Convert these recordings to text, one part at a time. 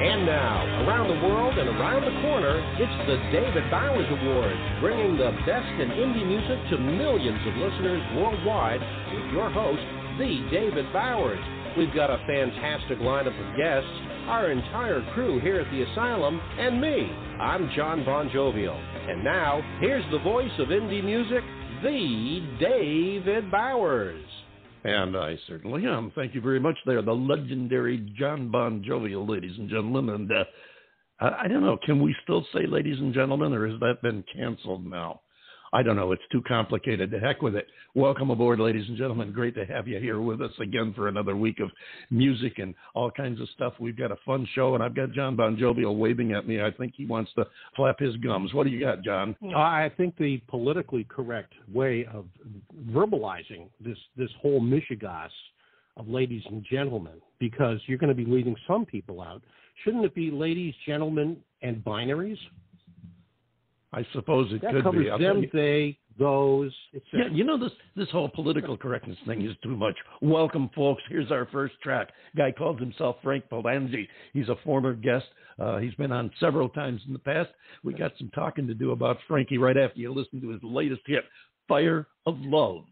And now, around the world and around the corner, it's the David Bowers Awards, bringing the best in indie music to millions of listeners worldwide with your host, the David Bowers. We've got a fantastic lineup of guests, our entire crew here at the Asylum, and me. I'm John Bon Jovial. And now, here's the voice of indie music, the David Bowers. And I certainly am. Thank you very much there, the legendary John Bon Jovial, ladies and gentlemen. And I don't know, can we still say ladies and gentlemen, or has that been canceled now? I don't know. It's too complicated. To heck with it. Welcome aboard, ladies and gentlemen. Great to have you here with us again for another week of music and all kinds of stuff. We've got a fun show, and I've got John Bon Jovial waving at me. I think he wants to flap his gums. What do you got, John? I think the politically correct way of verbalizing this whole mishigas of ladies and gentlemen, because you're going to be leaving some people out. Shouldn't it be ladies, gentlemen, and binaries? I suppose it that could covers be. Them, they, those, etc. Yeah, you know, this whole political correctness thing is too much. Welcome, folks. Here's our first track. Guy calls himself Frank Palangi. He's a former guest. He's been on several times in the past. We got some talking to do about Frankie right after you listen to his latest hit, Fire of Love.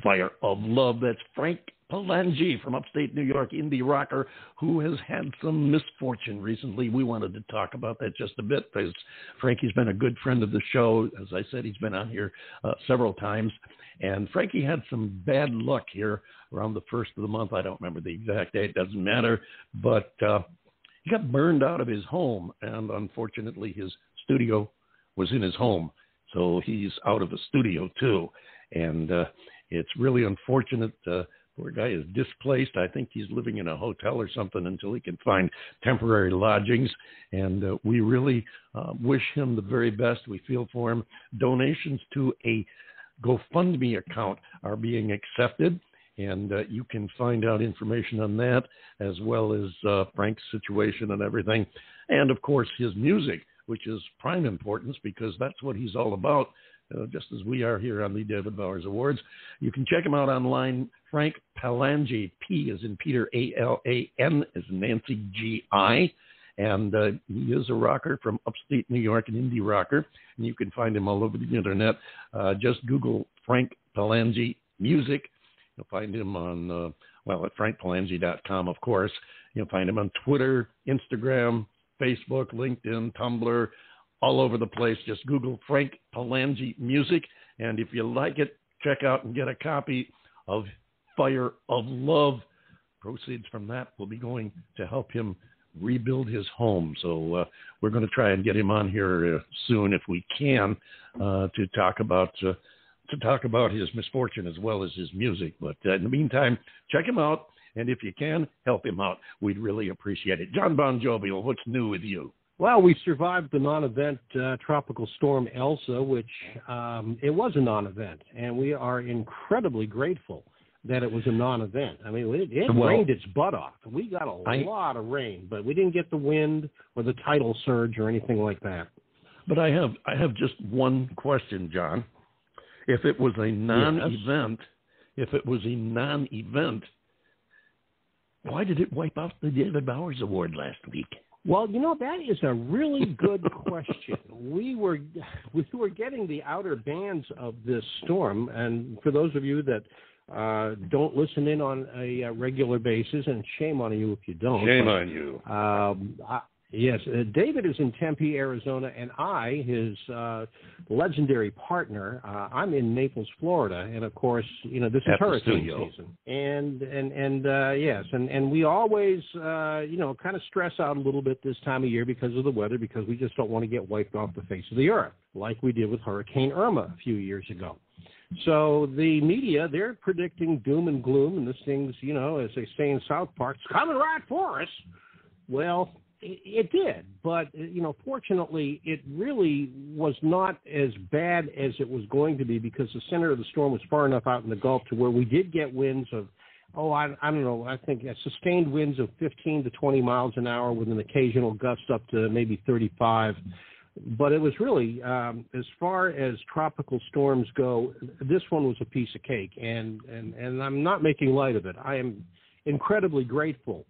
Fire of Love. That's Frank Palangi from upstate New York, indie rocker who has had some misfortune recently. We wanted to talk about that just a bit because Frankie's been a good friend of the show. As I said, he's been on here several times. And Frankie had some bad luck here around the first of the month. I don't remember the exact date. Doesn't matter. But he got burned out of his home. And unfortunately, his studio was in his home. So he's out of the studio, too. And It's really unfortunate. Poor guy is displaced. I think he's living in a hotel or something until he can find temporary lodgings. And we really wish him the very best. We feel for him. Donations to a GoFundMe account are being accepted. And you can find out information on that, as well as Frank's situation and everything. And, of course, his music, which is prime importance because that's what he's all about, just as we are here on the David Bowers Awards. You can check him out online, Frank Palangi, P as in Peter, A-L-A-N as in Nancy, G-I. And he is a rocker from upstate New York, an indie rocker. And you can find him all over the Internet. Just Google Frank Palangi Music. You'll find him on, at frankpalangi.com, of course. You'll find him on Twitter, Instagram, Facebook, LinkedIn, Tumblr, all over the place. Just Google Frank Palangi Music. And if you like it, check out and get a copy of Fire of Love. Proceeds from that will be going to help him rebuild his home. So we're going to try and get him on here soon if we can to talk about his misfortune as well as his music. But in the meantime, check him out. And if you can, help him out. We'd really appreciate it. John Bon Jovial, what's new with you? Well, we survived the non-event tropical storm Elsa, which it was a non-event. And we are incredibly grateful that it was a non-event. I mean, it rained its butt off. We got a lot of rain, but we didn't get the wind or the tidal surge or anything like that. But I have just one question, John. If it was a non-event, why did it wipe out the David Bowers Award last week? Well, that is a really good question. We were getting the outer bands of this storm, and for those of you that don't listen in on a regular basis, and shame on you if you don't. Shame on you. Yes, David is in Tempe, Arizona, and I, his legendary partner, I'm in Naples, Florida, and of course, this is hurricane season, and we always, kind of stress out a little bit this time of year because of the weather, because we just don't want to get wiped off the face of the earth, like we did with Hurricane Irma a few years ago. So the media, they're predicting doom and gloom, and this thing's, as they say in South Park, it's coming right for us. Well, it did, but, fortunately, it really was not as bad as it was going to be because the center of the storm was far enough out in the Gulf to where we did get winds of, I don't know, I think sustained winds of 15 to 20 miles an hour with an occasional gust up to maybe 35. But it was really, as far as tropical storms go, this one was a piece of cake, and I'm not making light of it. I am incredibly grateful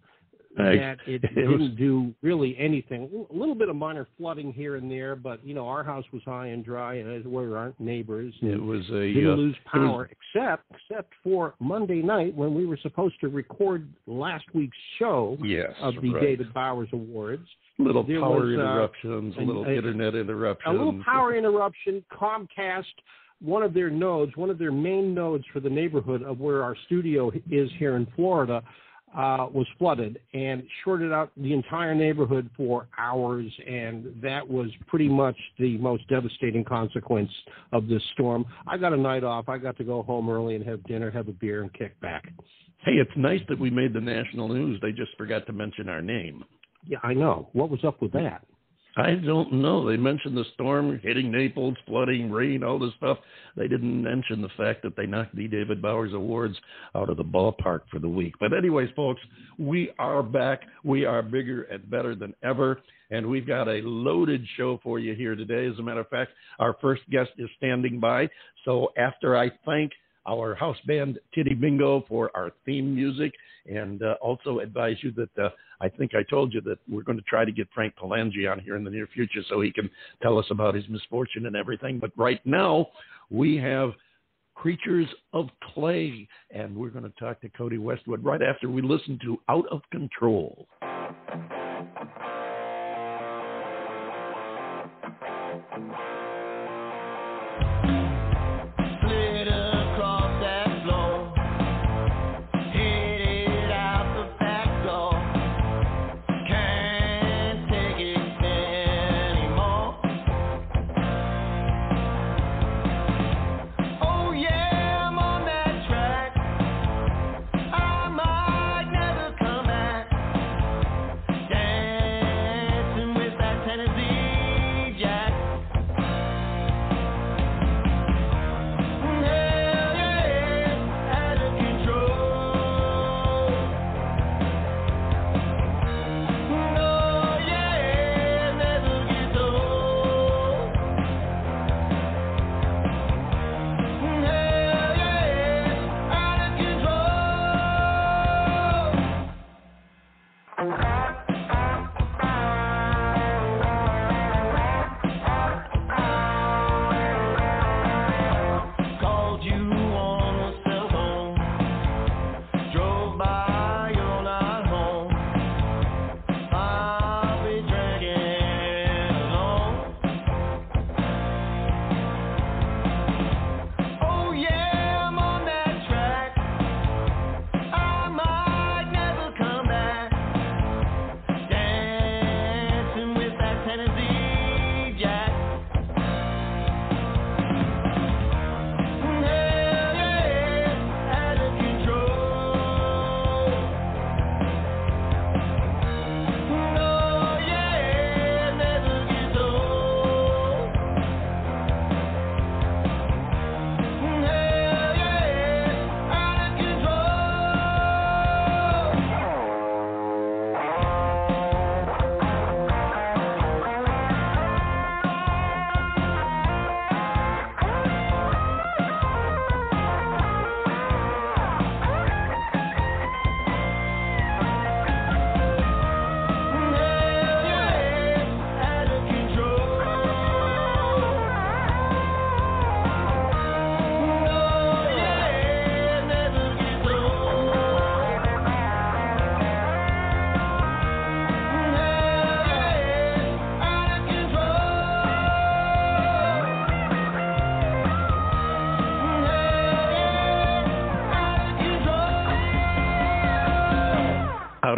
that it didn't do really anything. A little bit of minor flooding here and there, but, our house was high and dry, as were our neighbors. It was didn't lose power, except for Monday night when we were supposed to record last week's show of the David Bowers Awards. Little power interruptions, a little internet interruptions. A little power interruption. Comcast, one of their main nodes for the neighborhood of where our studio is here in Florida, was flooded and shorted out the entire neighborhood for hours, and that was pretty much the most devastating consequence of this storm. I got a night off. I got to go home early and have dinner, have a beer, and kick back. Hey, it's nice that we made the national news. They just forgot to mention our name. Yeah, I know. What was up with that? I don't know. They mentioned the storm hitting Naples, flooding, rain, all this stuff. They didn't mention the fact that they knocked the David Bowers Awards out of the ballpark for the week. But anyways, folks, we are back. We are bigger and better than ever. And we've got a loaded show for you here today. As a matter of fact, our first guest is standing by. So after I thank our house band Titty Bingo for our theme music, and also advise you that I think I told you that we're going to try to get Frank Palangi on here in the near future so he can tell us about his misfortune and everything. But right now we have Creatures of Clay, and we're going to talk to Codie Westwood right after we listen to Out of Control. Oh yeah, I'm on that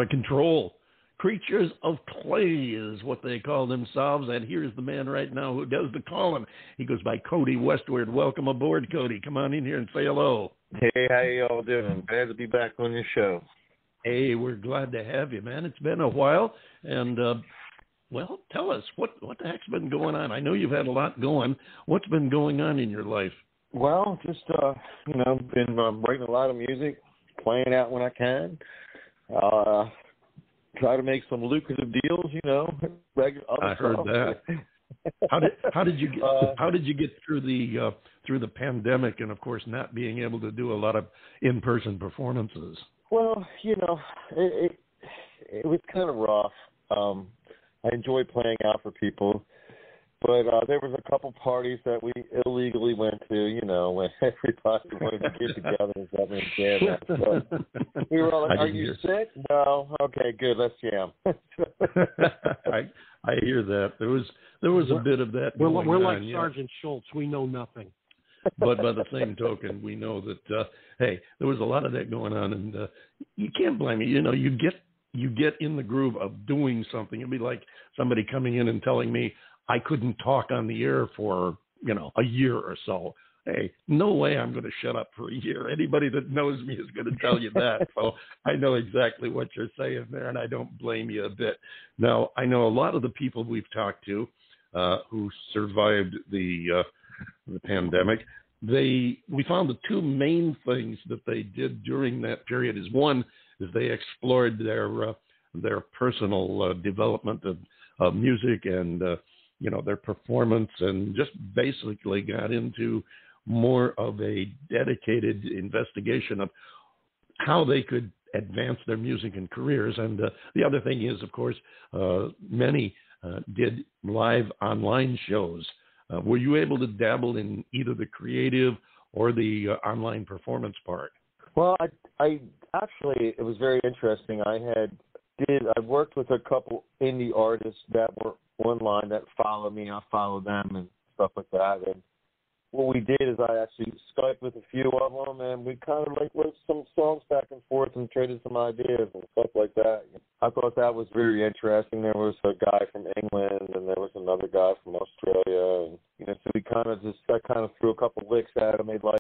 of control. Creatures of clay is what they call themselves, and here's the man right now who does the calling. He goes by Codie Westwood. Welcome aboard, Codie. Come on in here and say hello. Hey, how you all doing? Glad to be back on your show. Hey, we're glad to have you, man. It's been a while, and, well, tell us, what the heck's been going on? I know you've had a lot going. What's been going on in your life? Well, just, been writing a lot of music, playing out when I can. Try to make some lucrative deals, I heard that. How did you get through the pandemic and, of course, not being able to do a lot of in-person performances? Well, it was kind of rough. I enjoyed playing out for people, but there was a couple parties that we illegally went to, when everybody wanted to get together and stuff and jam. So we were all like, "Are you sick?" "No." "Okay, good. Let's jam." I hear that. There was a bit of that going on. We're like Sergeant Schultz. We know nothing. But by the same token, we know that, hey, there was a lot of that going on, and you can't blame it. You get in the groove of doing something. It'd be like somebody coming in and telling me I couldn't talk on the air for, a year or so. Hey, no way I'm going to shut up for a year. Anybody that knows me is going to tell you that. So I know exactly what you're saying there, and I don't blame you a bit. Now, I know a lot of the people we've talked to who survived the pandemic, we found the two main things that they did during that period is one is they explored their personal development of music and their performance, and just basically got into more of a dedicated investigation of how they could advance their music and careers. And the other thing is, of course, many did live online shows. Were you able to dabble in either the creative or the online performance part? Well, I actually, it was very interesting. I worked with a couple indie artists that were online that follow me. I follow them and stuff like that. And what we did is I actually Skyped with a few of them, and we kind of wrote some songs back and forth and traded some ideas and stuff like that. I thought that was very interesting. There was a guy from England, and there was another guy from Australia, and so I kind of threw a couple licks at him. They'd like